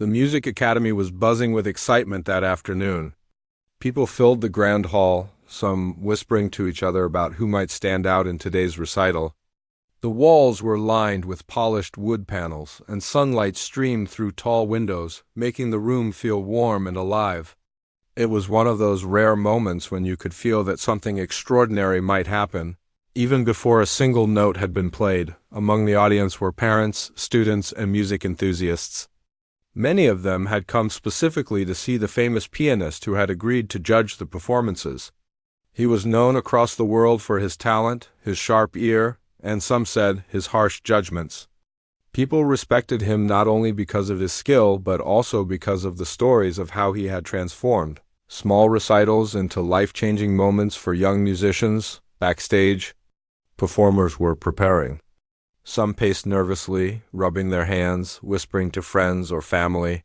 The music academy was buzzing with excitement that afternoon. People filled the grand hall, some whispering to each other about who might stand out in today's recital. The walls were lined with polished wood panels, and sunlight streamed through tall windows, making the room feel warm and alive. It was one of those rare moments when you could feel that something extraordinary might happen, even before a single note had been played. Among the audience were parents, students, and music enthusiasts. Many of them had come specifically to see the famous pianist who had agreed to judge the performances. He was known across the world for his talent, his sharp ear, and some said his harsh judgments. People respected him not only because of his skill, but also because of the stories of how he had transformed small recitals into life-changing moments for young musicians. Backstage, performers were preparing. Some paced nervously, rubbing their hands, whispering to friends or family.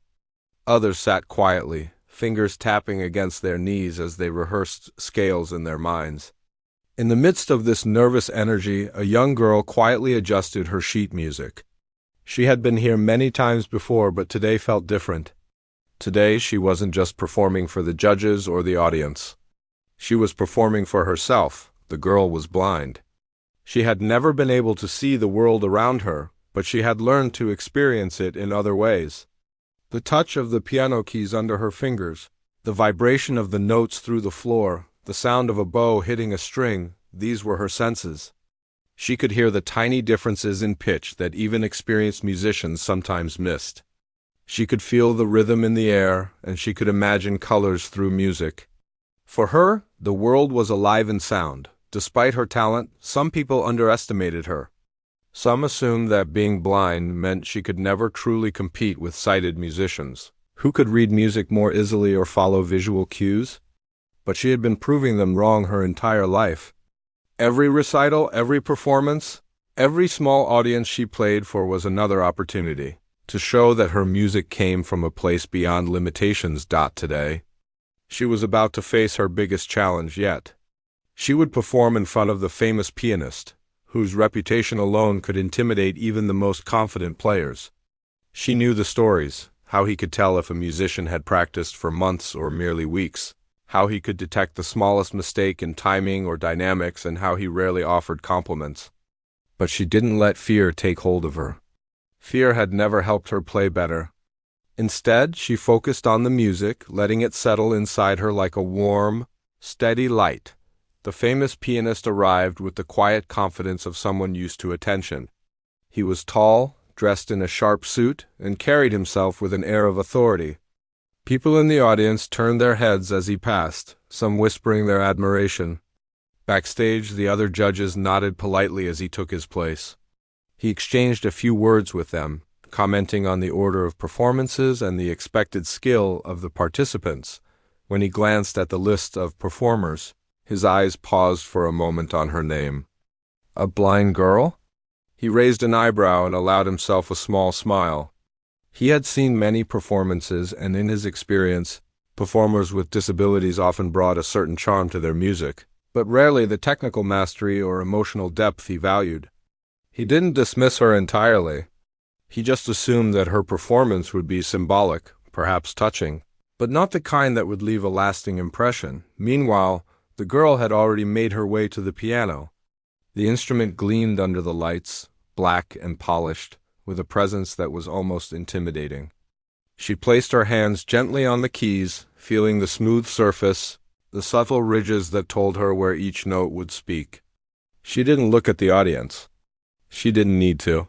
Others sat quietly, fingers tapping against their knees as they rehearsed scales in their minds. In the midst of this nervous energy, a young girl quietly adjusted her sheet music. She had been here many times before, but today felt different. Today, she wasn't just performing for the judges or the audience. She was performing for herself. The girl was blind. She had never been able to see the world around her, but she had learned to experience it in other ways. The touch of the piano keys under her fingers, the vibration of the notes through the floor, the sound of a bow hitting a string, these were her senses. She could hear the tiny differences in pitch that even experienced musicians sometimes missed. She could feel the rhythm in the air, and she could imagine colors through music. For her, the world was alive in sound. Despite her talent, some people underestimated her. Some assumed that being blind meant she could never truly compete with sighted musicians, who could read music more easily or follow visual cues. But she had been proving them wrong her entire life. Every recital, every performance, every small audience she played for was another opportunity to show that her music came from a place beyond limitations. Today, she was about to face her biggest challenge yet. She would perform in front of the famous pianist, whose reputation alone could intimidate even the most confident players. She knew the stories, how he could tell if a musician had practiced for months or merely weeks, how he could detect the smallest mistake in timing or dynamics, and how he rarely offered compliments. But she didn't let fear take hold of her. Fear had never helped her play better. Instead, she focused on the music, letting it settle inside her like a warm, steady light. The famous pianist arrived with the quiet confidence of someone used to attention. He was tall, dressed in a sharp suit, and carried himself with an air of authority. People in the audience turned their heads as he passed, some whispering their admiration. Backstage, the other judges nodded politely as he took his place. He exchanged a few words with them, commenting on the order of performances and the expected skill of the participants. When he glanced at the list of performers, his eyes paused for a moment on her name. A blind girl? He raised an eyebrow and allowed himself a small smile. He had seen many performances, and in his experience, performers with disabilities often brought a certain charm to their music, but rarely the technical mastery or emotional depth he valued. He didn't dismiss her entirely. He just assumed that her performance would be symbolic, perhaps touching, but not the kind that would leave a lasting impression. Meanwhile, the girl had already made her way to the piano. The instrument gleamed under the lights, black and polished, with a presence that was almost intimidating. She placed her hands gently on the keys, feeling the smooth surface, the subtle ridges that told her where each note would speak. She didn't look at the audience. She didn't need to.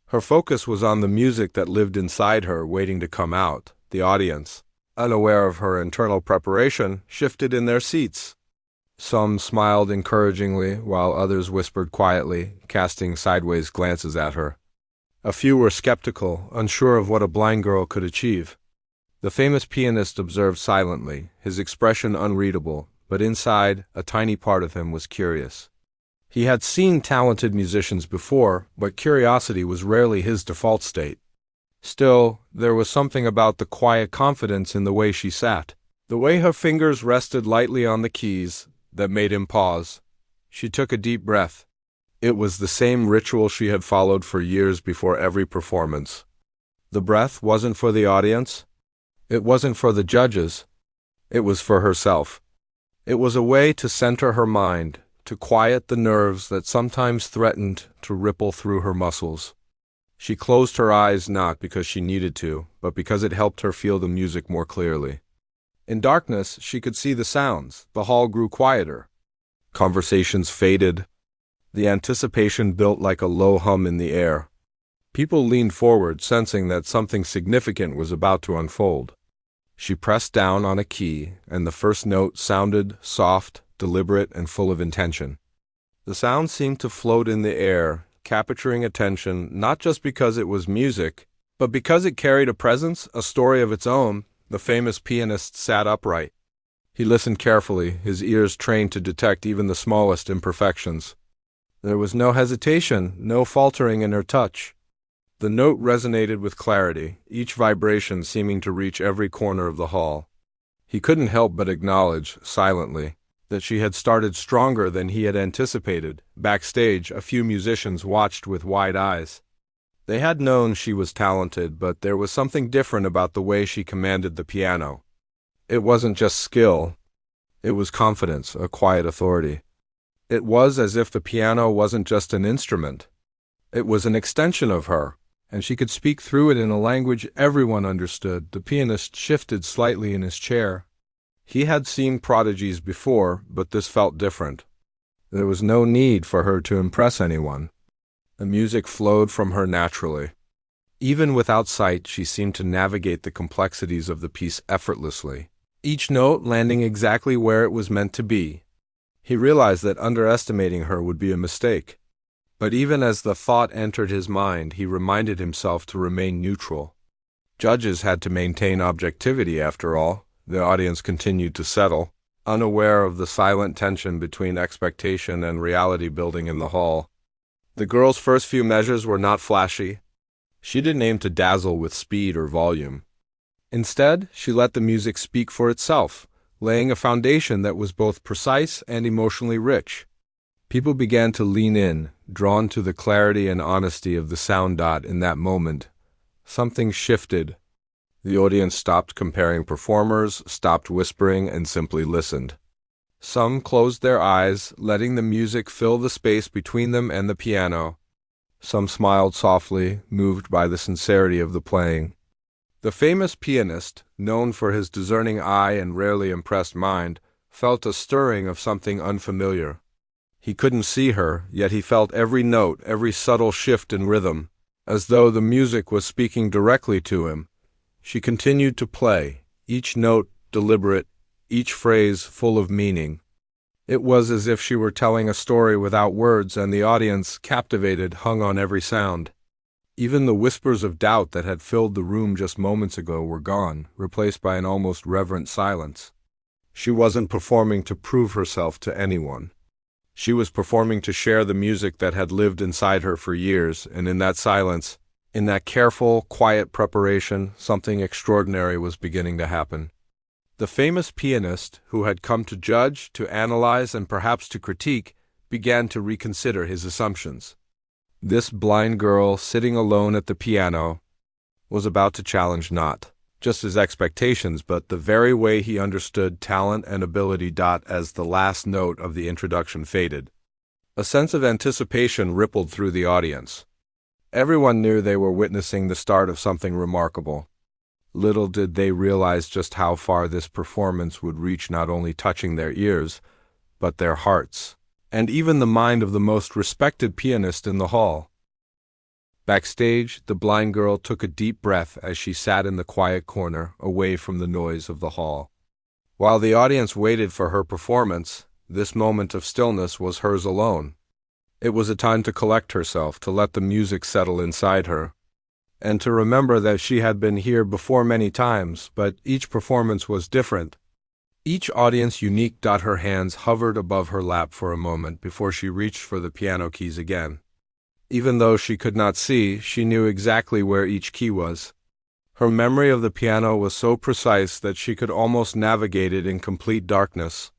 Her focus was on the music that lived inside her, waiting to come out. The audience, unaware of her internal preparation, shifted in their seats. Some smiled encouragingly, while others whispered quietly, casting sideways glances at her. A few were skeptical, unsure of what a blind girl could achieve. The famous pianist observed silently, his expression unreadable, but inside, a tiny part of him was curious. He had seen talented musicians before, but curiosity was rarely his default state. Still, there was something about the quiet confidence in the way she sat, the way her fingers rested lightly on the keys, that made him pause. She took a deep breath. It was the same ritual she had followed for years before every performance. The breath wasn't for the audience. It wasn't for the judges. It was for herself. It was a way to center her mind, to quiet the nerves that sometimes threatened to ripple through her muscles. She closed her eyes not because she needed to, but because it helped her feel the music more clearly. In darkness, she could see the sounds. The hall grew quieter. Conversations faded. The anticipation built like a low hum in the air. People leaned forward, sensing that something significant was about to unfold. She pressed down on a key, and the first note sounded soft, deliberate, and full of intention. The sound seemed to float in the air, capturing attention not just because it was music, but because it carried a presence, a story of its own. The famous pianist sat upright. He listened carefully, his ears trained to detect even the smallest imperfections. There was no hesitation, no faltering in her touch. The note resonated with clarity, each vibration seeming to reach every corner of the hall. He couldn't help but acknowledge, silently, that she had started stronger than he had anticipated. Backstage, a few musicians watched with wide eyes. They had known she was talented, but there was something different about the way she commanded the piano. It wasn't just skill. It was confidence, a quiet authority. It was as if the piano wasn't just an instrument. It was an extension of her, and she could speak through it in a language everyone understood. The pianist shifted slightly in his chair. He had seen prodigies before, but this felt different. There was no need for her to impress anyone. The music flowed from her naturally. Even without sight, she seemed to navigate the complexities of the piece effortlessly, each note landing exactly where it was meant to be. He realized that underestimating her would be a mistake. But even as the thought entered his mind, he reminded himself to remain neutral. Judges had to maintain objectivity, after all. The audience continued to settle, unaware of the silent tension between expectation and reality building in the hall. The girl's first few measures were not flashy. She didn't aim to dazzle with speed or volume. Instead, she let the music speak for itself, laying a foundation that was both precise and emotionally rich. People began to lean in, drawn to the clarity and honesty of the sound. In that moment, something shifted. The audience stopped comparing performers, stopped whispering, and simply listened. Some closed their eyes, letting the music fill the space between them and the piano. Some smiled softly, moved by the sincerity of the playing. The famous pianist, known for his discerning eye and rarely impressed mind, felt a stirring of something unfamiliar. He couldn't see her, yet he felt every note, every subtle shift in rhythm, as though the music was speaking directly to him. She continued to play, each note deliberate, each phrase full of meaning. It was as if she were telling a story without words, and the audience, captivated, hung on every sound. Even the whispers of doubt that had filled the room just moments ago were gone, replaced by an almost reverent silence. She wasn't performing to prove herself to anyone. She was performing to share the music that had lived inside her for years, and in that silence, in that careful, quiet preparation, something extraordinary was beginning to happen. The famous pianist, who had come to judge, to analyze, and perhaps to critique, began to reconsider his assumptions. This blind girl, sitting alone at the piano, was about to challenge not just his expectations, but the very way he understood talent and ability. As the last note of the introduction faded, a sense of anticipation rippled through the audience. Everyone knew they were witnessing the start of something remarkable. Little did they realize just how far this performance would reach, not only touching their ears, but their hearts, and even the mind of the most respected pianist in the hall. Backstage, the blind girl took a deep breath as she sat in the quiet corner, away from the noise of the hall. While the audience waited for her performance, this moment of stillness was hers alone. It was a time to collect herself, to let the music settle inside her, and to remember that she had been here before many times, but each performance was different. Each audience unique. Her hands hovered above her lap for a moment before she reached for the piano keys again. Even though she could not see, she knew exactly where each key was. Her memory of the piano was so precise that she could almost navigate it in complete darkness.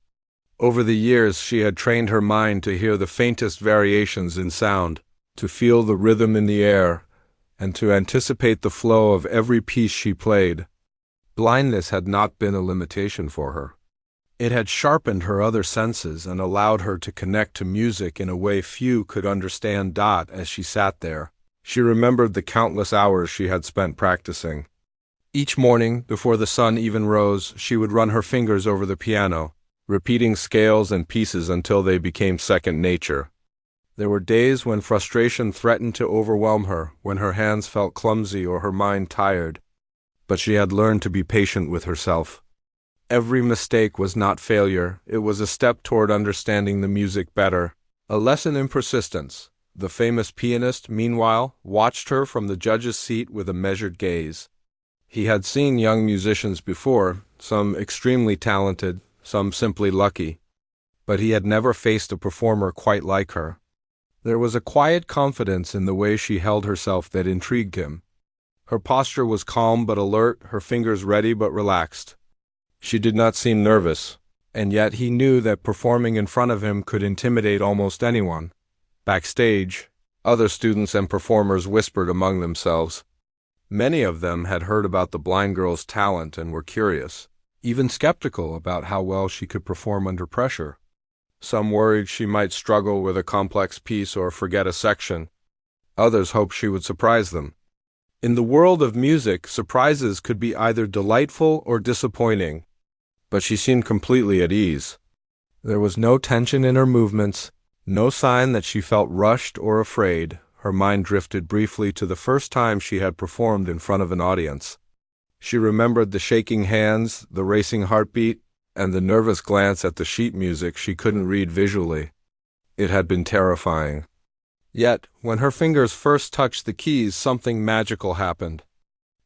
Over the years, she had trained her mind to hear the faintest variations in sound, to feel the rhythm in the air, and to anticipate the flow of every piece she played. Blindness had not been a limitation for her. It had sharpened her other senses and allowed her to connect to music in a way few could understand. As she sat there, she remembered the countless hours she had spent practicing. Each morning, before the sun even rose, she would run her fingers over the piano, repeating scales and pieces until they became second nature. There were days when frustration threatened to overwhelm her, when her hands felt clumsy or her mind tired. But she had learned to be patient with herself. Every mistake was not failure, it was a step toward understanding the music better. A lesson in persistence. The famous pianist, meanwhile, watched her from the judge's seat with a measured gaze. He had seen young musicians before, some extremely talented, some simply lucky. But he had never faced a performer quite like her. There was a quiet confidence in the way she held herself that intrigued him. Her posture was calm but alert, her fingers ready but relaxed. She did not seem nervous, and yet he knew that performing in front of him could intimidate almost anyone. Backstage, other students and performers whispered among themselves. Many of them had heard about the blind girl's talent and were curious, even skeptical about how well she could perform under pressure. Some worried she might struggle with a complex piece or forget a section. Others hoped she would surprise them. In the world of music, surprises could be either delightful or disappointing. But she seemed completely at ease. There was no tension in her movements, no sign that she felt rushed or afraid. Her mind drifted briefly to the first time she had performed in front of an audience. She remembered the shaking hands, the racing heartbeat, and the nervous glance at the sheet music she couldn't read visually. It had been terrifying. Yet, when her fingers first touched the keys, something magical happened.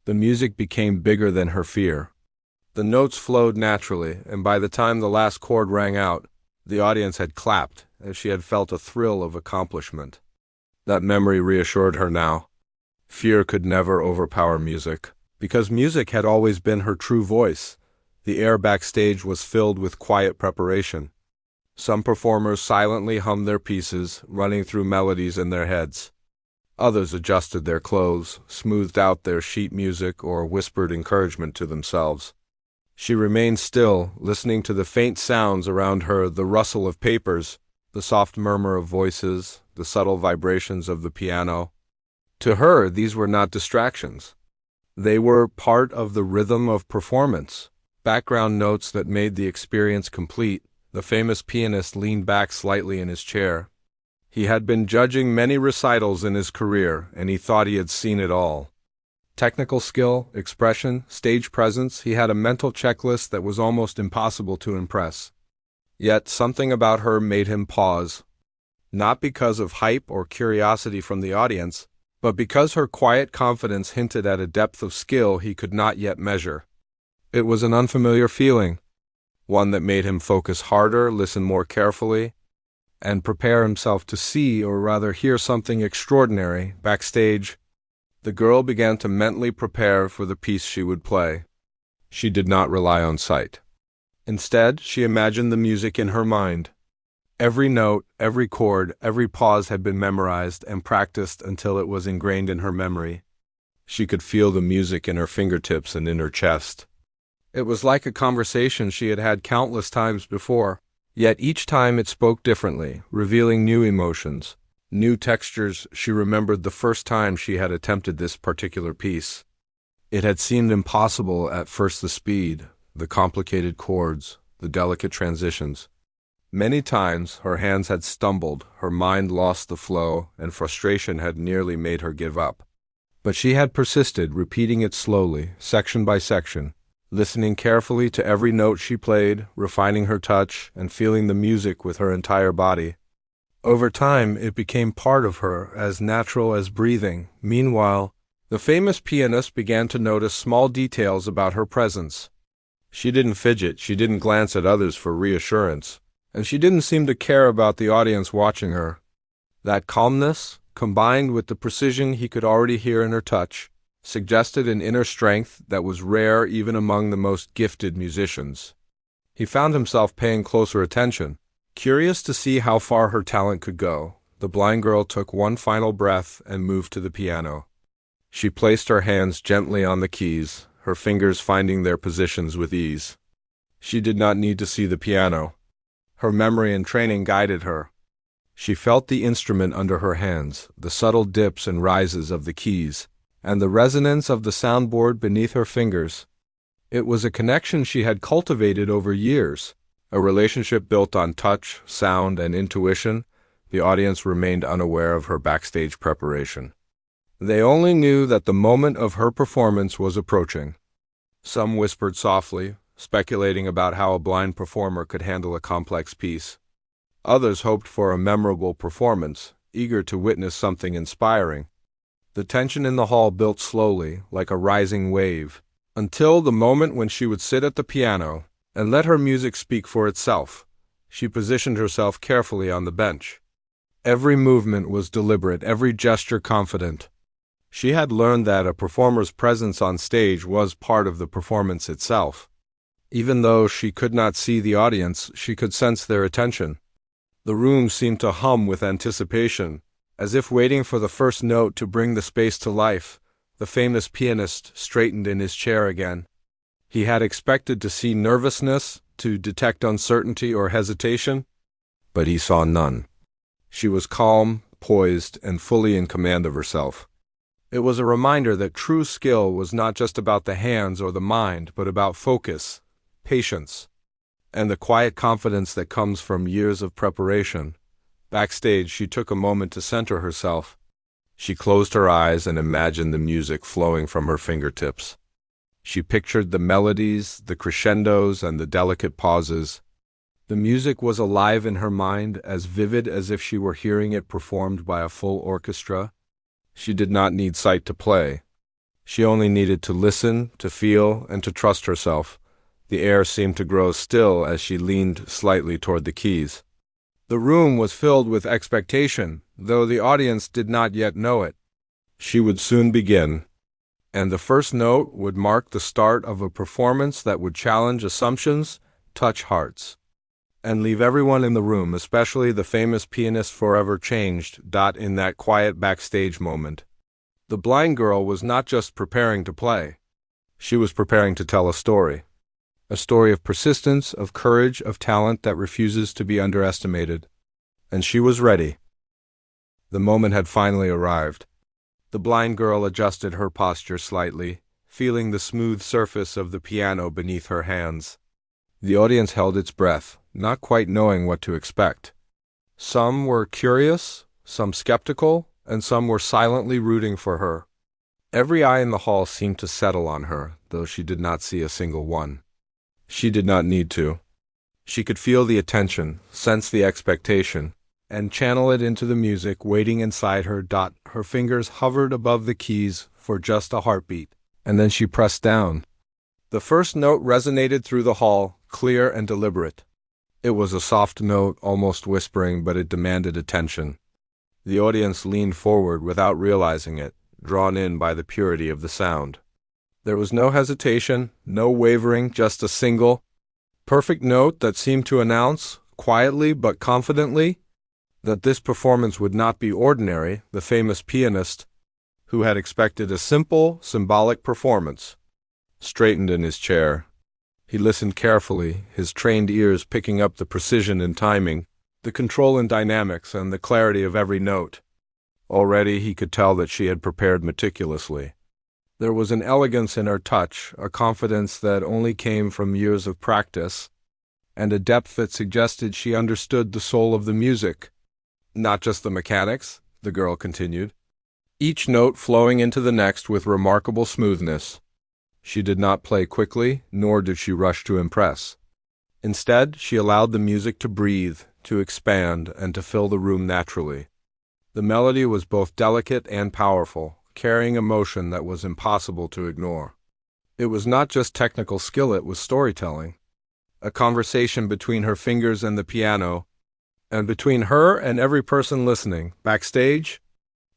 The music became bigger than her fear. The notes flowed naturally, and by the time the last chord rang out, the audience had clapped, as she had felt a thrill of accomplishment. That memory reassured her now. Fear could never overpower music, because music had always been her true voice. The air backstage was filled with quiet preparation. Some performers silently hummed their pieces, running through melodies in their heads. Others adjusted their clothes, smoothed out their sheet music, or whispered encouragement to themselves. She remained still, listening to the faint sounds around her, the rustle of papers, the soft murmur of voices, the subtle vibrations of the piano. To her, these were not distractions. They were part of the rhythm of performance, background notes that made the experience complete. The famous pianist leaned back slightly in his chair. He had been judging many recitals in his career, and he thought he had seen it all. Technical skill, expression, stage presence, he had a mental checklist that was almost impossible to impress. Yet something about her made him pause. Not because of hype or curiosity from the audience, but because her quiet confidence hinted at a depth of skill he could not yet measure. It was an unfamiliar feeling, one that made him focus harder, listen more carefully, and prepare himself to see, or rather hear, something extraordinary. Backstage, the girl began to mentally prepare for the piece she would play. She did not rely on sight. Instead, she imagined the music in her mind. Every note, every chord, every pause had been memorized and practiced until it was ingrained in her memory. She could feel the music in her fingertips and in her chest. It was like a conversation she had had countless times before, yet each time it spoke differently, revealing new emotions, new textures. She remembered the first time she had attempted this particular piece. It had seemed impossible at first, the speed, the complicated chords, the delicate transitions. Many times her hands had stumbled, her mind lost the flow, and frustration had nearly made her give up. But she had persisted, repeating it slowly, section by section, listening carefully to every note she played, refining her touch, and feeling the music with her entire body. Over time, it became part of her, as natural as breathing. Meanwhile, the famous pianist began to notice small details about her presence. She didn't fidget, she didn't glance at others for reassurance, and she didn't seem to care about the audience watching her. That calmness, combined with the precision he could already hear in her touch, suggested an inner strength that was rare even among the most gifted musicians. He found himself paying closer attention, curious to see how far her talent could go. The blind girl took one final breath and moved to the piano. She placed her hands gently on the keys, her fingers finding their positions with ease. She did not need to see the piano. Her memory and training guided her. She felt the instrument under her hands, the subtle dips and rises of the keys, and the resonance of the soundboard beneath her fingers. It was a connection she had cultivated over years, a relationship built on touch, sound, and intuition. The audience remained unaware of her backstage preparation. They only knew that the moment of her performance was approaching. Some whispered softly, speculating about how a blind performer could handle a complex piece. Others hoped for a memorable performance, eager to witness something inspiring. The tension in the hall built slowly, like a rising wave, until the moment when she would sit at the piano and let her music speak for itself. She positioned herself carefully on the bench. Every movement was deliberate, every gesture confident. She had learned that a performer's presence on stage was part of the performance itself. Even though she could not see the audience, she could sense their attention. The room seemed to hum with anticipation, as if waiting for the first note to bring the space to life. The famous pianist straightened in his chair again. He had expected to see nervousness, to detect uncertainty or hesitation, but he saw none. She was calm, poised, and fully in command of herself. It was a reminder that true skill was not just about the hands or the mind, but about focus, patience, and the quiet confidence that comes from years of preparation. Backstage, she took a moment to center herself. She closed her eyes and imagined the music flowing from her fingertips. She pictured the melodies, the crescendos, and the delicate pauses. The music was alive in her mind, as vivid as if she were hearing it performed by a full orchestra. She did not need sight to play. She only needed to listen, to feel, and to trust herself. The air seemed to grow still as she leaned slightly toward the keys. The room was filled with expectation, though the audience did not yet know it. She would soon begin, and the first note would mark the start of a performance that would challenge assumptions, touch hearts, and leave everyone in the room, especially the famous pianist, forever changed. In that quiet backstage moment, the blind girl was not just preparing to play. She was preparing to tell a story of persistence, of courage, of talent that refuses to be underestimated. And she was ready. The moment had finally arrived. The blind girl adjusted her posture slightly, feeling the smooth surface of the piano beneath her hands. The audience held its breath, not quite knowing what to expect. Some were curious, some skeptical, and some were silently rooting for her. Every eye in the hall seemed to settle on her, though she did not see a single one. She did not need to. She could feel the attention, sense the expectation, and channel it into the music waiting inside her. Her fingers hovered above the keys for just a heartbeat, and then she pressed down. The first note resonated through the hall, clear and deliberate. It was a soft note, almost whispering, but it demanded attention. The audience leaned forward without realizing it, drawn in by the purity of the sound. There was no hesitation, no wavering, just a single, perfect note that seemed to announce, quietly but confidently, that this performance would not be ordinary. The famous pianist, who had expected a simple, symbolic performance, straightened in his chair. He listened carefully, his trained ears picking up the precision and timing, the control and dynamics, and the clarity of every note. Already he could tell that she had prepared meticulously. There was an elegance in her touch, a confidence that only came from years of practice, and a depth that suggested she understood the soul of the music. Not just the mechanics, the girl continued, each note flowing into the next with remarkable smoothness. She did not play quickly, nor did she rush to impress. Instead, she allowed the music to breathe, to expand, and to fill the room naturally. The melody was both delicate and powerful, carrying emotion that was impossible to ignore. It was not just technical skill, it was storytelling. A conversation between her fingers and the piano, and between her and every person listening. Backstage,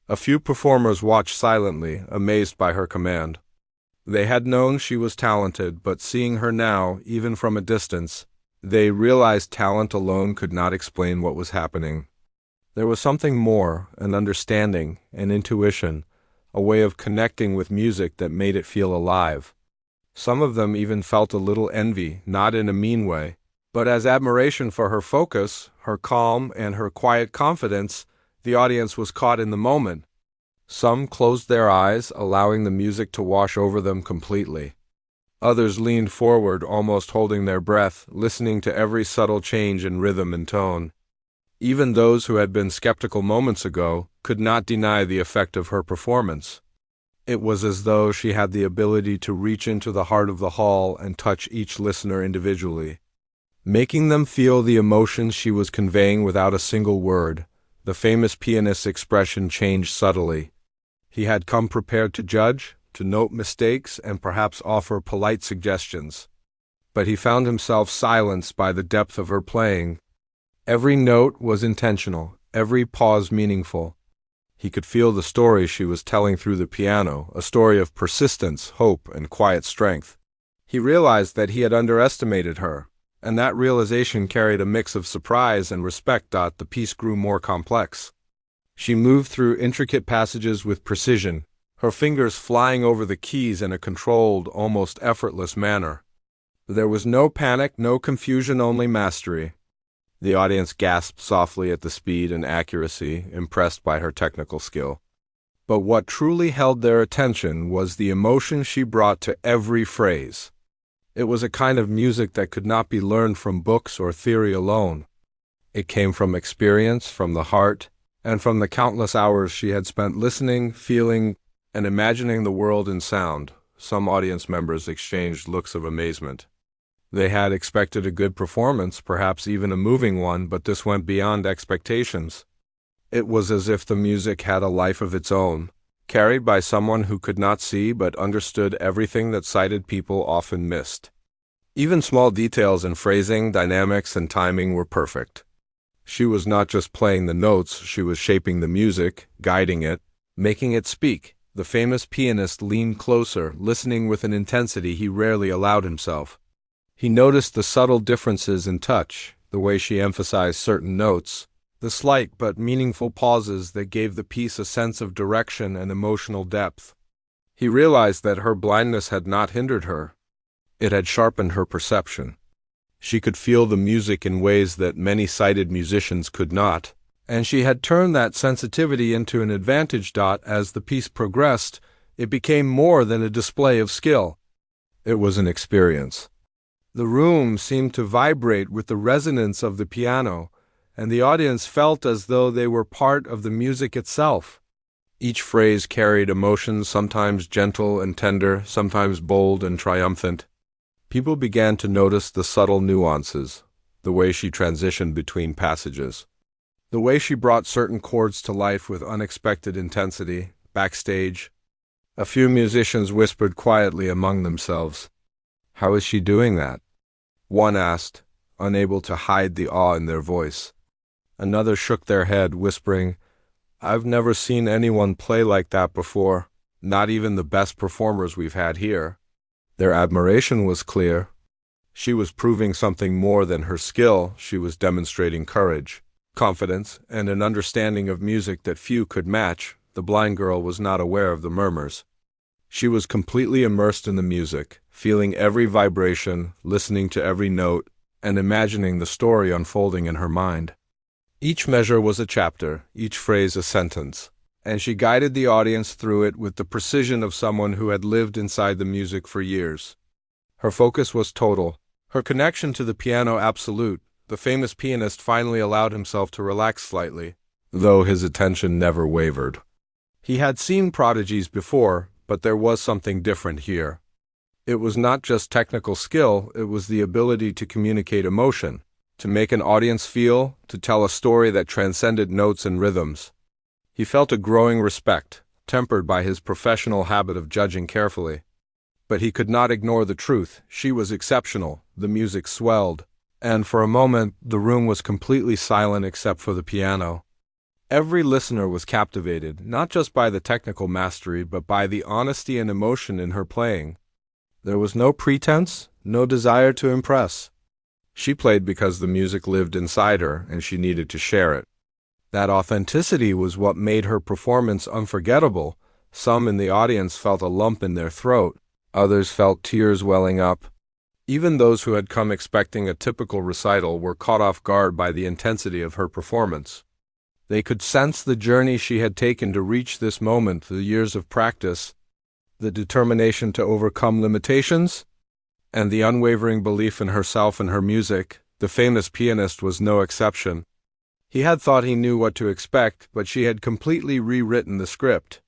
a few performers watched silently, amazed by her command. They had known she was talented, but seeing her now, even from a distance, they realized talent alone could not explain what was happening. There was something more, an understanding, an intuition, a way of connecting with music that made it feel alive. Some of them even felt a little envy, not in a mean way, but as admiration for her focus, her calm, and her quiet confidence. The audience was caught in the moment. Some closed their eyes, allowing the music to wash over them completely. Others leaned forward, almost holding their breath, listening to every subtle change in rhythm and tone. Even those who had been skeptical moments ago could not deny the effect of her performance. It was as though she had the ability to reach into the heart of the hall and touch each listener individually, making them feel the emotions she was conveying without a single word. The famous pianist's expression changed subtly. He had come prepared to judge, to note mistakes, and perhaps offer polite suggestions. But he found himself silenced by the depth of her playing. Every note was intentional, every pause meaningful. He could feel the story she was telling through the piano, a story of persistence, hope, and quiet strength. He realized that he had underestimated her, and that realization carried a mix of surprise and respect. The piece grew more complex. She moved through intricate passages with precision, her fingers flying over the keys in a controlled, almost effortless manner. There was no panic, no confusion, only mastery. The audience gasped softly at the speed and accuracy, impressed by her technical skill. But what truly held their attention was the emotion she brought to every phrase. It was a kind of music that could not be learned from books or theory alone. It came from experience, from the heart, and from the countless hours she had spent listening, feeling, and imagining the world in sound. Some audience members exchanged looks of amazement. They had expected a good performance, perhaps even a moving one, but this went beyond expectations. It was as if the music had a life of its own, carried by someone who could not see but understood everything that sighted people often missed. Even small details in phrasing, dynamics, and timing were perfect. She was not just playing the notes, she was shaping the music, guiding it, making it speak. The famous pianist leaned closer, listening with an intensity he rarely allowed himself. He noticed the subtle differences in touch, the way she emphasized certain notes, the slight but meaningful pauses that gave the piece a sense of direction and emotional depth. He realized that her blindness had not hindered her. It had sharpened her perception. She could feel the music in ways that many sighted musicians could not, and she had turned that sensitivity into an advantage. As the piece progressed, it became more than a display of skill. It was an experience. The room seemed to vibrate with the resonance of the piano, and the audience felt as though they were part of the music itself. Each phrase carried emotions, sometimes gentle and tender, sometimes bold and triumphant. People began to notice the subtle nuances, the way she transitioned between passages, the way she brought certain chords to life with unexpected intensity. Backstage, a few musicians whispered quietly among themselves, "How is she doing that?" One asked, unable to hide the awe in their voice. Another shook their head, whispering, "I've never seen anyone play like that before, not even the best performers we've had here." Their admiration was clear. She was proving something more than her skill. She was demonstrating courage, confidence, and an understanding of music that few could match. The blind girl was not aware of the murmurs. She was completely immersed in the music, feeling every vibration, listening to every note, and imagining the story unfolding in her mind. Each measure was a chapter, each phrase a sentence, and she guided the audience through it with the precision of someone who had lived inside the music for years. Her focus was total, her connection to the piano absolute. The famous pianist finally allowed himself to relax slightly, though his attention never wavered. He had seen prodigies before, but there was something different here. It was not just technical skill, it was the ability to communicate emotion, to make an audience feel, to tell a story that transcended notes and rhythms. He felt a growing respect, tempered by his professional habit of judging carefully. But he could not ignore the truth. She was exceptional, the music swelled, and for a moment the room was completely silent except for the piano. Every listener was captivated, not just by the technical mastery, but by the honesty and emotion in her playing. There was no pretense, no desire to impress. She played because the music lived inside her, and she needed to share it. That authenticity was what made her performance unforgettable. Some in the audience felt a lump in their throat, others felt tears welling up. Even those who had come expecting a typical recital were caught off guard by the intensity of her performance. They could sense the journey she had taken to reach this moment, the years of practice, the determination to overcome limitations, and the unwavering belief in herself and her music. The famous pianist was no exception. He had thought he knew what to expect, but she had completely rewritten the script.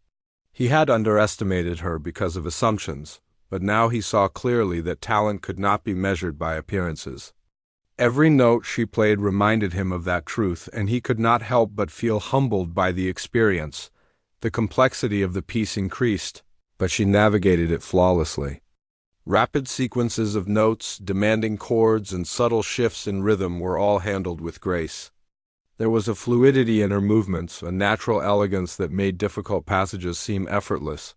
He had underestimated her because of assumptions, but now he saw clearly that talent could not be measured by appearances. Every note she played reminded him of that truth, and he could not help but feel humbled by the experience. The complexity of the piece increased, but she navigated it flawlessly. Rapid sequences of notes, demanding chords, and subtle shifts in rhythm were all handled with grace. There was a fluidity in her movements, a natural elegance that made difficult passages seem effortless.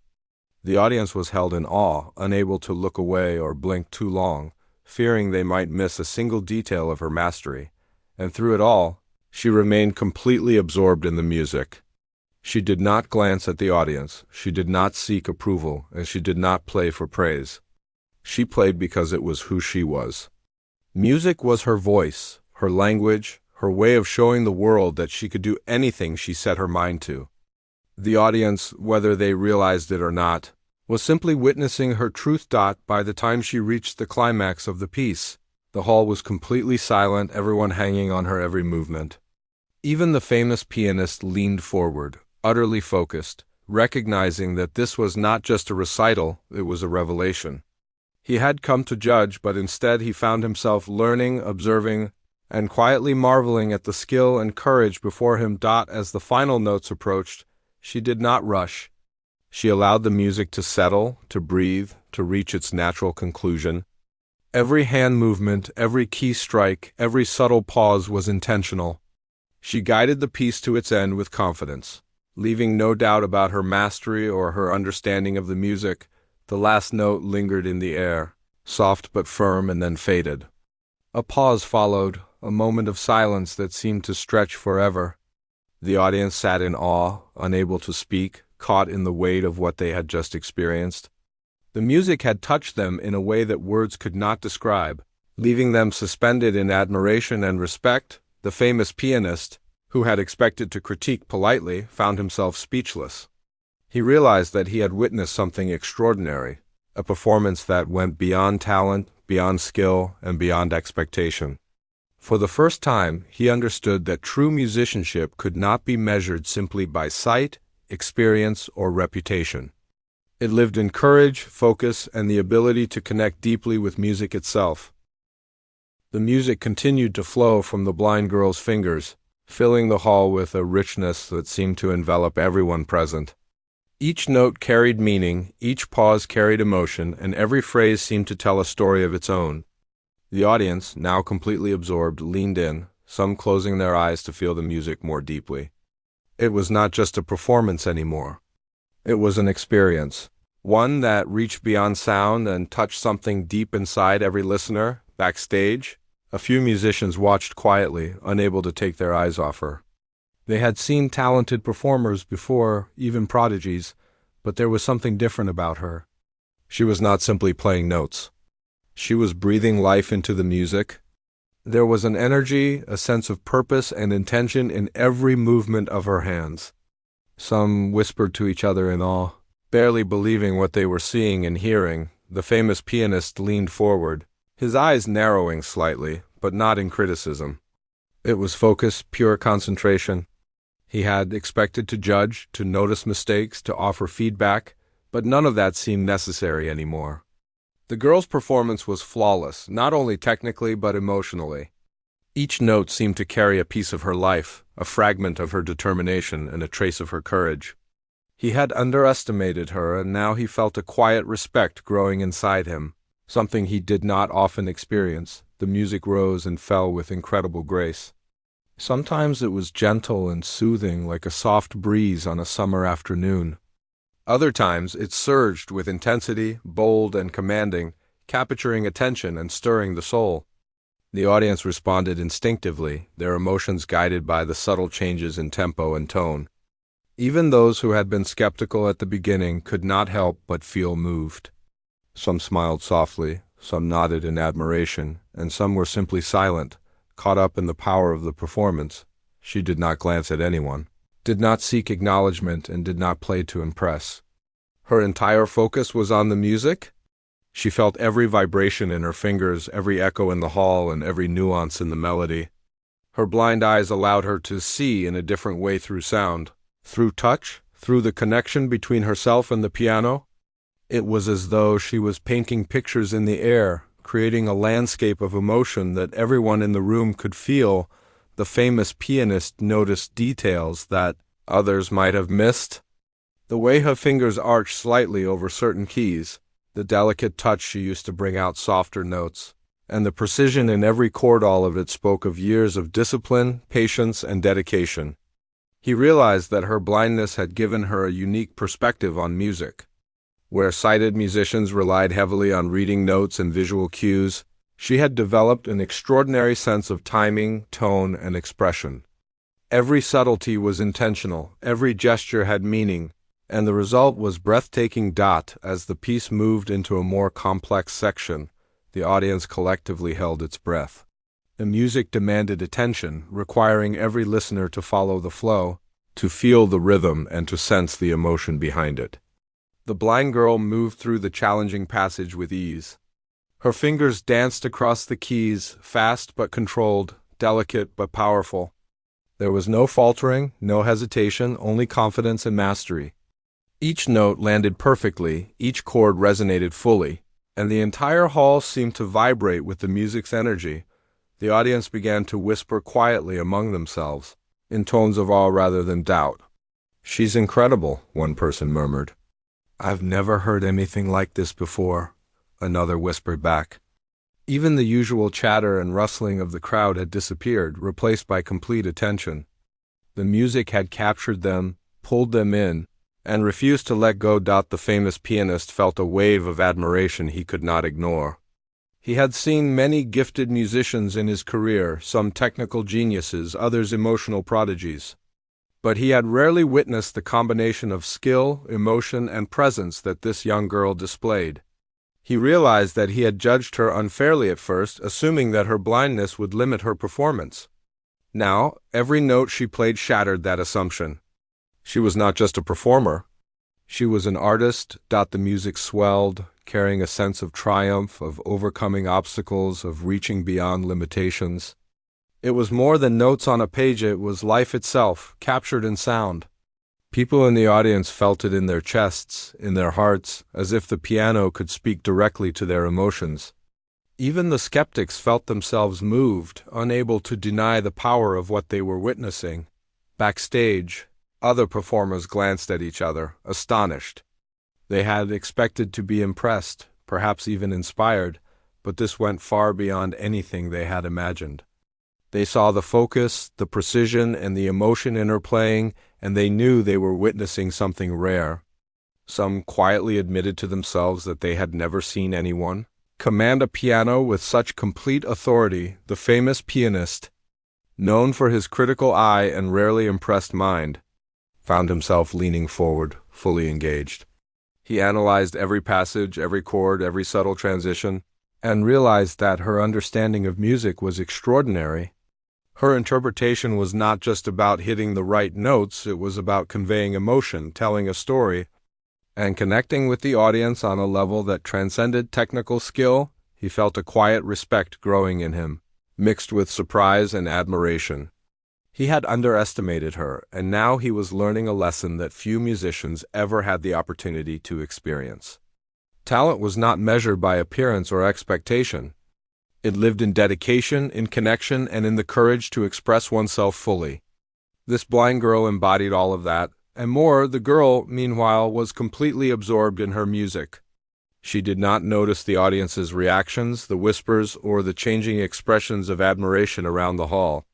The audience was held in awe, unable to look away or blink too long, fearing they might miss a single detail of her mastery. And through it all, she remained completely absorbed in the music. She did not glance at the audience, she did not seek approval, and she did not play for praise. She played because it was who she was. Music was her voice, her language, her way of showing the world that she could do anything she set her mind to. The audience, whether they realized it or not, was simply witnessing her truth. By the time she reached the climax of the piece, the hall was completely silent, everyone hanging on her every movement. Even the famous pianist leaned forward, utterly focused, recognizing that this was not just a recital, it was a revelation. He had come to judge, but instead he found himself learning, observing, and quietly marveling at the skill and courage before him. As the final notes approached, she did not rush. She allowed the music to settle, to breathe, to reach its natural conclusion. Every hand movement, every key strike, every subtle pause was intentional. She guided the piece to its end with confidence, leaving no doubt about her mastery or her understanding of the music. The last note lingered in the air, soft but firm, and then faded. A pause followed, a moment of silence that seemed to stretch forever. The audience sat in awe, unable to speak, caught in the weight of what they had just experienced. The music had touched them in a way that words could not describe, leaving them suspended in admiration and respect. The famous pianist, who had expected to critique politely, found himself speechless. He realized that he had witnessed something extraordinary, a performance that went beyond talent, beyond skill, and beyond expectation. For the first time, he understood that true musicianship could not be measured simply by sight, experience, or reputation. It lived in courage, focus, and the ability to connect deeply with music itself. The music continued to flow from the blind girl's fingers, filling the hall with a richness that seemed to envelop everyone present. Each note carried meaning, each pause carried emotion, and every phrase seemed to tell a story of its own. The audience, now completely absorbed, leaned in, some closing their eyes to feel the music more deeply. It was not just a performance anymore. It was an experience, one that reached beyond sound and touched something deep inside every listener. Backstage, a few musicians watched quietly, unable to take their eyes off her. They had seen talented performers before, even prodigies, but there was something different about her. She was not simply playing notes. She was breathing life into the music. There was an energy, a sense of purpose and intention in every movement of her hands. Some whispered to each other in awe, barely believing what they were seeing and hearing. The famous pianist leaned forward, his eyes narrowing slightly, but not in criticism. It was focus, pure concentration. He had expected to judge, to notice mistakes, to offer feedback, but none of that seemed necessary anymore. The girl's performance was flawless, not only technically but emotionally. Each note seemed to carry a piece of her life, a fragment of her determination, and a trace of her courage. He had underestimated her, and now he felt a quiet respect growing inside him, something he did not often experience. The music rose and fell with incredible grace. Sometimes it was gentle and soothing, like a soft breeze on a summer afternoon. Other times it surged with intensity, bold and commanding, capturing attention and stirring the soul. The audience responded instinctively, their emotions guided by the subtle changes in tempo and tone. Even those who had been skeptical at the beginning could not help but feel moved. Some smiled softly, some nodded in admiration, and some were simply silent, caught up in the power of the performance. She did not glance at anyone, did not seek acknowledgement, and did not play to impress. Her entire focus was on the music. She felt every vibration in her fingers, every echo in the hall, and every nuance in the melody. Her blind eyes allowed her to see in a different way through sound, through touch, through the connection between herself and the piano. It was as though she was painting pictures in the air, creating a landscape of emotion that everyone in the room could feel. The famous pianist noticed details that others might have missed. The way her fingers arched slightly over certain keys, the delicate touch she used to bring out softer notes, and the precision in every chord, all of it spoke of years of discipline, patience, and dedication. He realized that her blindness had given her a unique perspective on music. Where sighted musicians relied heavily on reading notes and visual cues, she had developed an extraordinary sense of timing, tone, and expression. Every subtlety was intentional, every gesture had meaning, and the result was breathtaking. As the piece moved into a more complex section, the audience collectively held its breath. The music demanded attention, requiring every listener to follow the flow, to feel the rhythm, and to sense the emotion behind it. The blind girl moved through the challenging passage with ease. Her fingers danced across the keys, fast but controlled, delicate but powerful. There was no faltering, no hesitation, only confidence and mastery. Each note landed perfectly, each chord resonated fully, and the entire hall seemed to vibrate with the music's energy. The audience began to whisper quietly among themselves, in tones of awe rather than doubt. "She's incredible," one person murmured. "I've never heard anything like this before," another whispered back. Even the usual chatter and rustling of the crowd had disappeared, replaced by complete attention. The music had captured them, pulled them in, and refused to let go. The famous pianist felt a wave of admiration he could not ignore. He had seen many gifted musicians in his career, some technical geniuses, others emotional prodigies. But he had rarely witnessed the combination of skill, emotion, and presence that this young girl displayed. He realized that he had judged her unfairly at first, assuming that her blindness would limit her performance. Now, every note she played shattered that assumption. She was not just a performer. She was an artist. The music swelled, carrying a sense of triumph, of overcoming obstacles, of reaching beyond limitations. It was more than notes on a page, it was life itself, captured in sound. People in the audience felt it in their chests, in their hearts, as if the piano could speak directly to their emotions. Even the skeptics felt themselves moved, unable to deny the power of what they were witnessing. Backstage, other performers glanced at each other, astonished. They had expected to be impressed, perhaps even inspired, but this went far beyond anything they had imagined. They saw the focus, the precision, and the emotion in her playing, and they knew they were witnessing something rare. Some quietly admitted to themselves that they had never seen anyone command a piano with such complete authority. The famous pianist, known for his critical eye and rarely impressed mind, found himself leaning forward, fully engaged. He analyzed every passage, every chord, every subtle transition, and realized that her understanding of music was extraordinary. Her interpretation was not just about hitting the right notes, it was about conveying emotion, telling a story, and connecting with the audience on a level that transcended technical skill. He felt a quiet respect growing in him, mixed with surprise and admiration. He had underestimated her, and now he was learning a lesson that few musicians ever had the opportunity to experience. Talent was not measured by appearance or expectation. It lived in dedication, in connection, and in the courage to express oneself fully. This blind girl embodied all of that, and more. The girl, meanwhile, was completely absorbed in her music. She did not notice the audience's reactions, the whispers, or the changing expressions of admiration around the hall.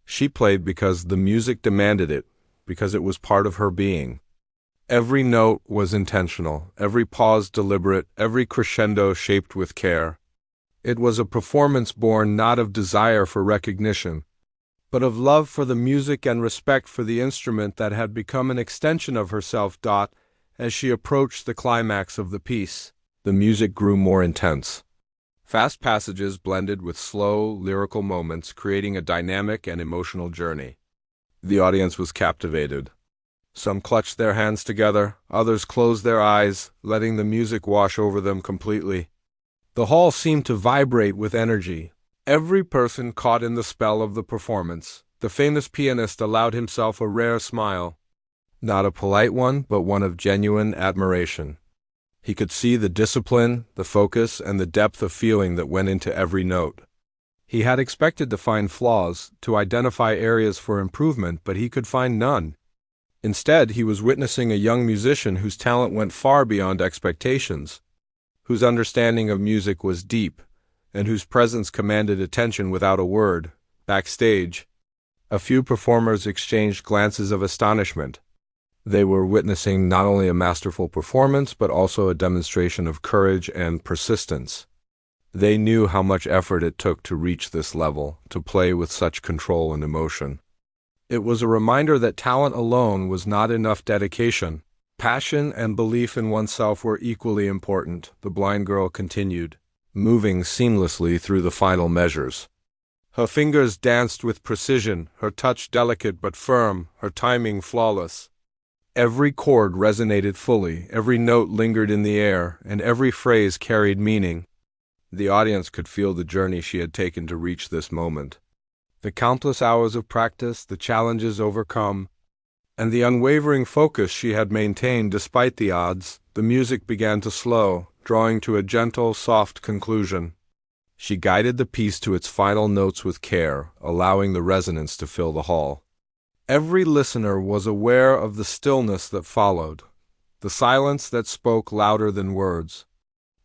She played because the music demanded it, because it was part of her being. Every note was intentional, every pause deliberate, every crescendo shaped with care. It was a performance born not of desire for recognition, but of love for the music and respect for the instrument that had become an extension of herself. As she approached the climax of the piece, the music grew more intense. Fast passages blended with slow, lyrical moments, creating a dynamic and emotional journey. The audience was captivated. Some clutched their hands together, others closed their eyes, letting the music wash over them completely. The hall seemed to vibrate with energy. Every person caught in the spell of the performance. The famous pianist allowed himself a rare smile. Not a polite one, but one of genuine admiration. He could see the discipline, the focus, and the depth of feeling that went into every note. He had expected to find flaws, to identify areas for improvement, but he could find none. Instead, he was witnessing a young musician whose talent went far beyond expectations, whose understanding of music was deep, and whose presence commanded attention without a word. Backstage, a few performers exchanged glances of astonishment. They were witnessing not only a masterful performance, but also a demonstration of courage and persistence. They knew how much effort it took to reach this level, to play with such control and emotion. It was a reminder that talent alone was not enough. Dedication, passion, and belief in oneself were equally important, the blind girl continued, moving seamlessly through the final measures. Her fingers danced with precision, her touch delicate but firm, her timing flawless. Every chord resonated fully, every note lingered in the air, and every phrase carried meaning. The audience could feel the journey she had taken to reach this moment. The countless hours of practice, the challenges overcome, and the unwavering focus she had maintained despite the odds. The music began to slow, drawing to a gentle, soft conclusion. She guided the piece to its final notes with care, allowing the resonance to fill the hall. Every listener was aware of the stillness that followed, the silence that spoke louder than words.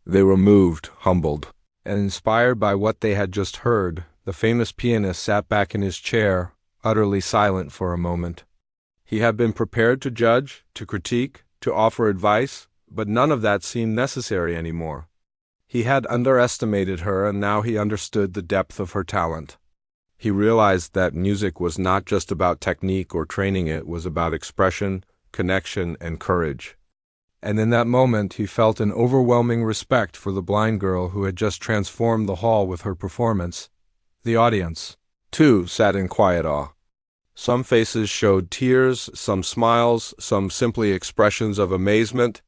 They were moved, humbled, and inspired by what they had just heard. The famous pianist sat back in his chair, utterly silent for a moment. He had been prepared to judge, to critique, to offer advice, but none of that seemed necessary anymore. He had underestimated her, and now he understood the depth of her talent. He realized that music was not just about technique or training, it was about expression, connection, and courage. And in that moment he felt an overwhelming respect for the blind girl who had just transformed the hall with her performance. The audience, too, sat in quiet awe. Some faces showed tears, some smiles, some simply expressions of amazement.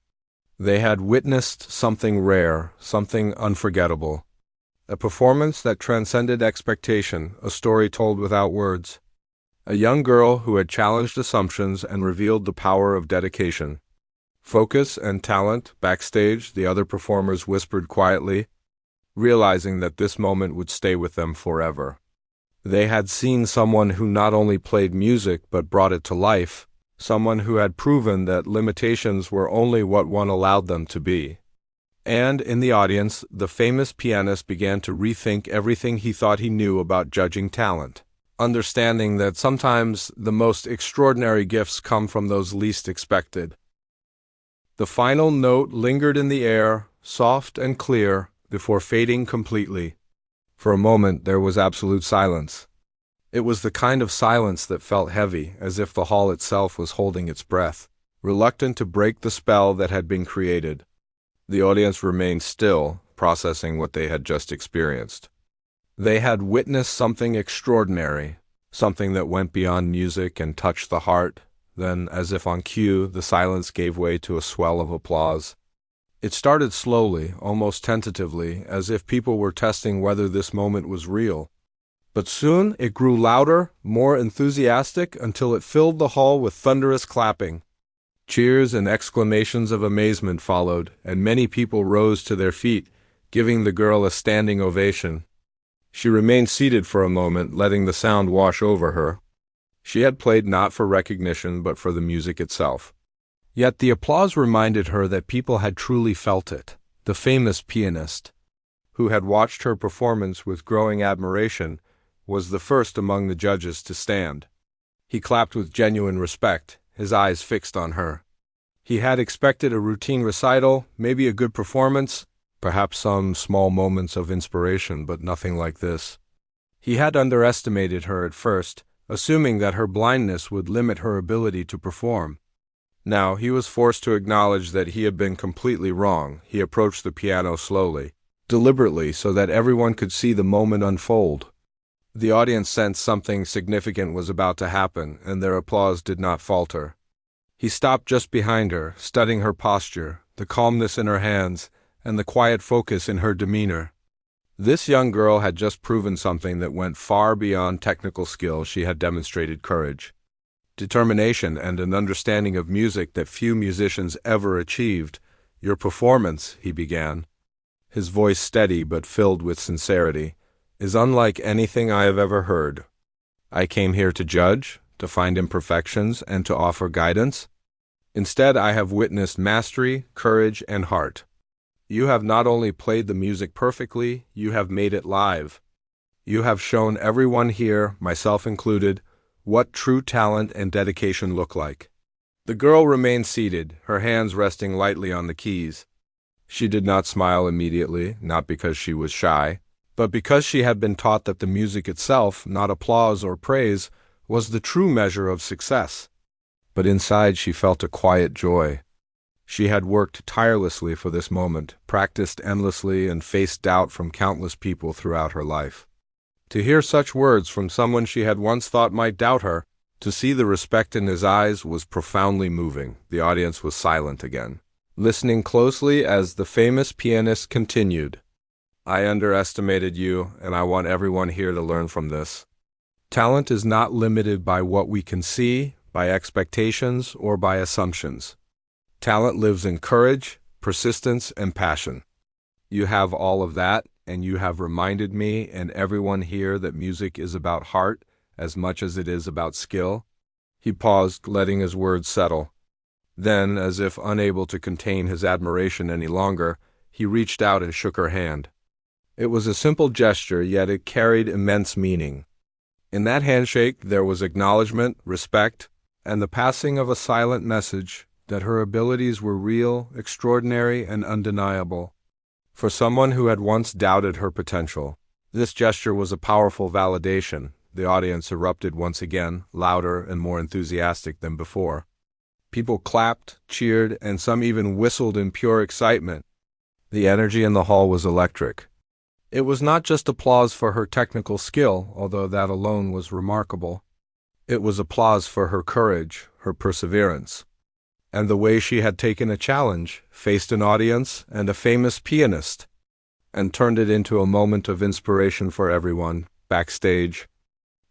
They had witnessed something rare, something unforgettable. A performance that transcended expectation, a story told without words. A young girl who had challenged assumptions and revealed the power of dedication. Focus and talent. Backstage, the other performers whispered quietly, realizing that this moment would stay with them forever. They had seen someone who not only played music but brought it to life, someone who had proven that limitations were only what one allowed them to be. And in the audience, the famous pianist began to rethink everything he thought he knew about judging talent, understanding that sometimes the most extraordinary gifts come from those least expected. The final note lingered in the air, soft and clear, before fading completely. For a moment there was absolute silence. It was the kind of silence that felt heavy, as if the hall itself was holding its breath, reluctant to break the spell that had been created. The audience remained still, processing what they had just experienced. They had witnessed something extraordinary, something that went beyond music and touched the heart. Then, as if on cue, the silence gave way to a swell of applause. It started slowly, almost tentatively, as if people were testing whether this moment was real. But soon it grew louder, more enthusiastic, until it filled the hall with thunderous clapping. Cheers and exclamations of amazement followed, and many people rose to their feet, giving the girl a standing ovation. She remained seated for a moment, letting the sound wash over her. She had played not for recognition, but for the music itself. Yet the applause reminded her that people had truly felt it. The famous pianist, who had watched her performance with growing admiration, was the first among the judges to stand. He clapped with genuine respect, his eyes fixed on her. He had expected a routine recital, maybe a good performance, perhaps some small moments of inspiration, but nothing like this. He had underestimated her at first, assuming that her blindness would limit her ability to perform. Now, he was forced to acknowledge that he had been completely wrong. He approached the piano slowly, deliberately, so that everyone could see the moment unfold. The audience sensed something significant was about to happen, and their applause did not falter. He stopped just behind her, studying her posture, the calmness in her hands, and the quiet focus in her demeanor. This young girl had just proven something that went far beyond technical skill. She had demonstrated courage, determination, and an understanding of music that few musicians ever achieved. "Your performance," he began, his voice steady but filled with sincerity, "is unlike anything I have ever heard. I came here to judge, to find imperfections, and to offer guidance. Instead, I have witnessed mastery, courage, and heart. You have not only played the music perfectly, you have made it live. You have shown everyone here, myself included, what true talent and dedication look like." The girl remained seated, her hands resting lightly on the keys. She did not smile immediately, not because she was shy, but because she had been taught that the music itself, not applause or praise, was the true measure of success. But inside she felt a quiet joy. She had worked tirelessly for this moment, practiced endlessly, and faced doubt from countless people throughout her life. To hear such words from someone she had once thought might doubt her, to see the respect in his eyes, was profoundly moving. The audience was silent again, listening closely as the famous pianist continued. "I underestimated you, and I want everyone here to learn from this. Talent is not limited by what we can see, by expectations, or by assumptions. Talent lives in courage, persistence, and passion. You have all of that, and you have reminded me and everyone here that music is about heart as much as it is about skill." He paused, letting his words settle. Then, as if unable to contain his admiration any longer, he reached out and shook her hand. It was a simple gesture, yet it carried immense meaning. In that handshake there was acknowledgement, respect, and the passing of a silent message that her abilities were real, extraordinary, and undeniable. For someone who had once doubted her potential, this gesture was a powerful validation. The audience erupted once again, louder and more enthusiastic than before. People clapped, cheered, and some even whistled in pure excitement. The energy in the hall was electric. It was not just applause for her technical skill, although that alone was remarkable. It was applause for her courage, her perseverance, and the way she had taken a challenge, faced an audience and a famous pianist, and turned it into a moment of inspiration for everyone. Backstage,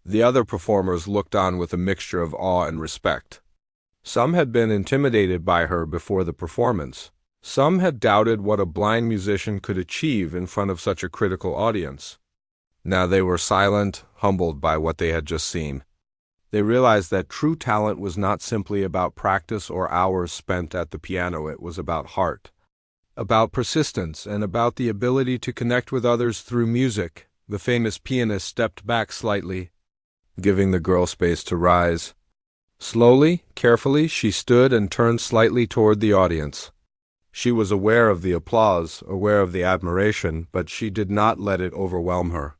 the other performers looked on with a mixture of awe and respect. Some had been intimidated by her before the performance. Some had doubted what a blind musician could achieve in front of such a critical audience. Now they were silent, humbled by what they had just seen. They realized that true talent was not simply about practice or hours spent at the piano. It was about heart, about persistence, and about the ability to connect with others through music. The famous pianist stepped back slightly, giving the girl space to rise. Slowly, carefully, she stood and turned slightly toward the audience. She was aware of the applause, aware of the admiration, but she did not let it overwhelm her.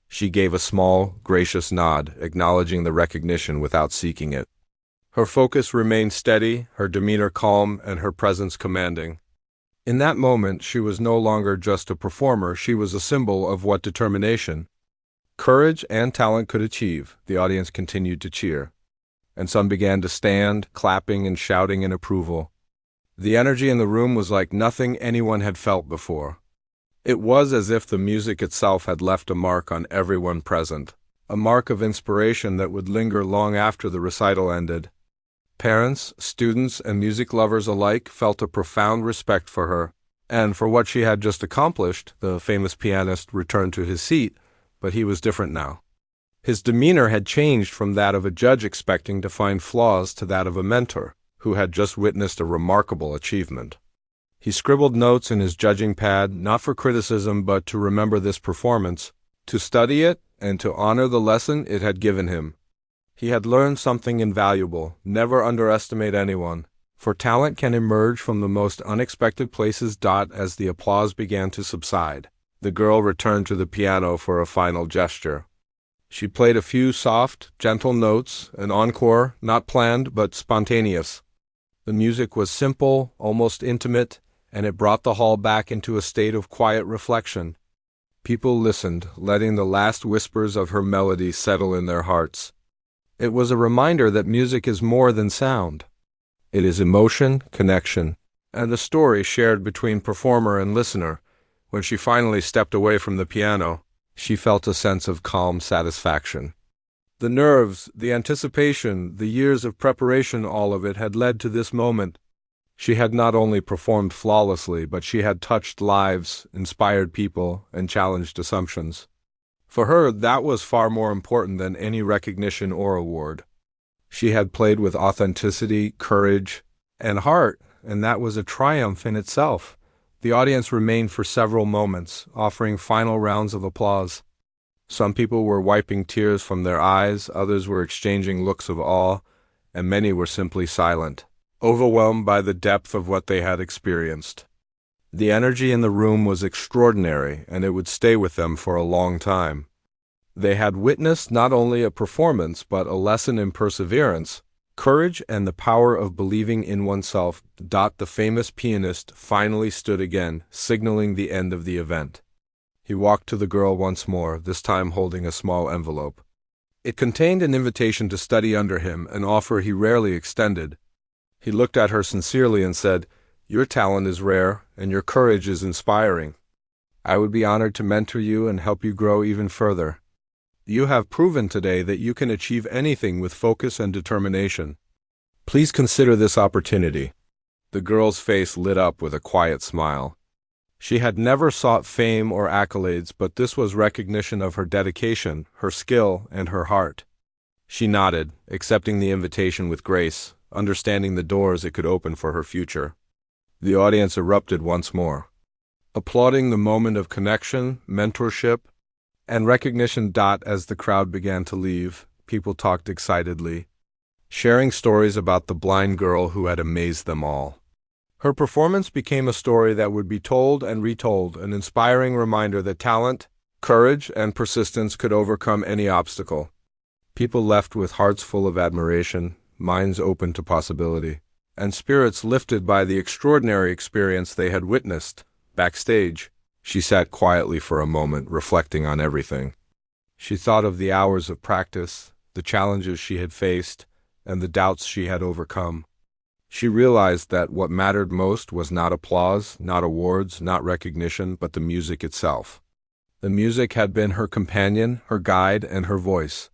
She gave a small, gracious nod, acknowledging the recognition without seeking it. Her focus remained steady, her demeanor calm, and her presence commanding. In that moment, she was no longer just a performer. She was a symbol of what determination, courage, and talent could achieve. The audience continued to cheer, and some began to stand, clapping and shouting in approval. The energy in the room was like nothing anyone had felt before. It was as if the music itself had left a mark on everyone present, a mark of inspiration that would linger long after the recital ended. Parents, students, and music lovers alike felt a profound respect for her, and for what she had just accomplished. The famous pianist returned to his seat, but he was different now. His demeanor had changed from that of a judge expecting to find flaws to that of a mentor who had just witnessed a remarkable achievement. He scribbled notes in his judging pad, not for criticism but to remember this performance, to study it, and to honor the lesson it had given him. He had learned something invaluable. Never underestimate anyone, for talent can emerge from the most unexpected places. As the applause began to subside, the girl returned to the piano for a final gesture. She played a few soft, gentle notes, an encore, not planned but spontaneous. The music was simple, almost intimate, and it brought the hall back into a state of quiet reflection. People listened, letting the last whispers of her melody settle in their hearts. It was a reminder that music is more than sound. It is emotion, connection, and a story shared between performer and listener. When she finally stepped away from the piano, she felt a sense of calm satisfaction. The nerves, the anticipation, the years of preparation, all of it had led to this moment. She had not only performed flawlessly, but she had touched lives, inspired people, and challenged assumptions. For her, that was far more important than any recognition or award. She had played with authenticity, courage, and heart, and that was a triumph in itself. The audience remained for several moments, offering final rounds of applause. Some people were wiping tears from their eyes, others were exchanging looks of awe, and many were simply silent, overwhelmed by the depth of what they had experienced. The energy in the room was extraordinary, and it would stay with them for a long time. They had witnessed not only a performance, but a lesson in perseverance, courage, and the power of believing in oneself. The famous pianist finally stood again, signaling the end of the event. He walked to the girl once more, this time holding a small envelope. It contained an invitation to study under him, an offer he rarely extended. He looked at her sincerely and said, "Your talent is rare, and your courage is inspiring. I would be honored to mentor you and help you grow even further. You have proven today that you can achieve anything with focus and determination. Please consider this opportunity." The girl's face lit up with a quiet smile. She had never sought fame or accolades, but this was recognition of her dedication, her skill, and her heart. She nodded, accepting the invitation with grace, understanding the doors it could open for her future. The audience erupted once more, applauding the moment of connection, mentorship, and recognition. As the crowd began to leave, people talked excitedly, sharing stories about the blind girl who had amazed them all. Her performance became a story that would be told and retold, an inspiring reminder that talent, courage, and persistence could overcome any obstacle. People left with hearts full of admiration, minds open to possibility, and spirits lifted by the extraordinary experience they had witnessed. Backstage, she sat quietly for a moment, reflecting on everything. She thought of the hours of practice, the challenges she had faced, and the doubts she had overcome. She realized that what mattered most was not applause, not awards, not recognition, but the music itself. The music had been her companion, her guide, and her voice.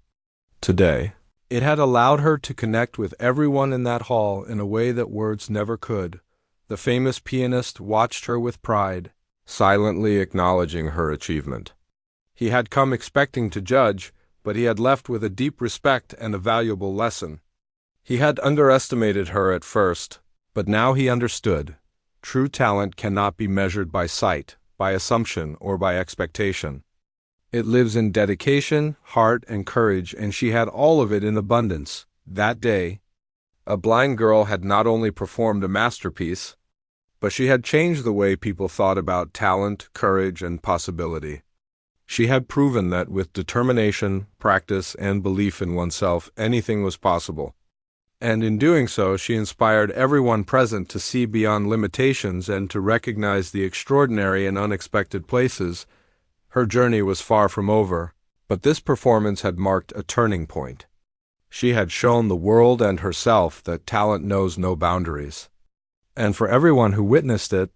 Today, it had allowed her to connect with everyone in that hall in a way that words never could. The famous pianist watched her with pride, silently acknowledging her achievement. He had come expecting to judge, but he had left with a deep respect and a valuable lesson. He had underestimated her at first, but now he understood. True talent cannot be measured by sight, by assumption, or by expectation. It lives in dedication, heart, and courage, and she had all of it in abundance. That day, a blind girl had not only performed a masterpiece, but she had changed the way people thought about talent, courage, and possibility. She had proven that with determination, practice, and belief in oneself, anything was possible. And in doing so, she inspired everyone present to see beyond limitations and to recognize the extraordinary and unexpected places. Her journey was far from over, but this performance had marked a turning point. She had shown the world and herself that talent knows no boundaries. And for everyone who witnessed it,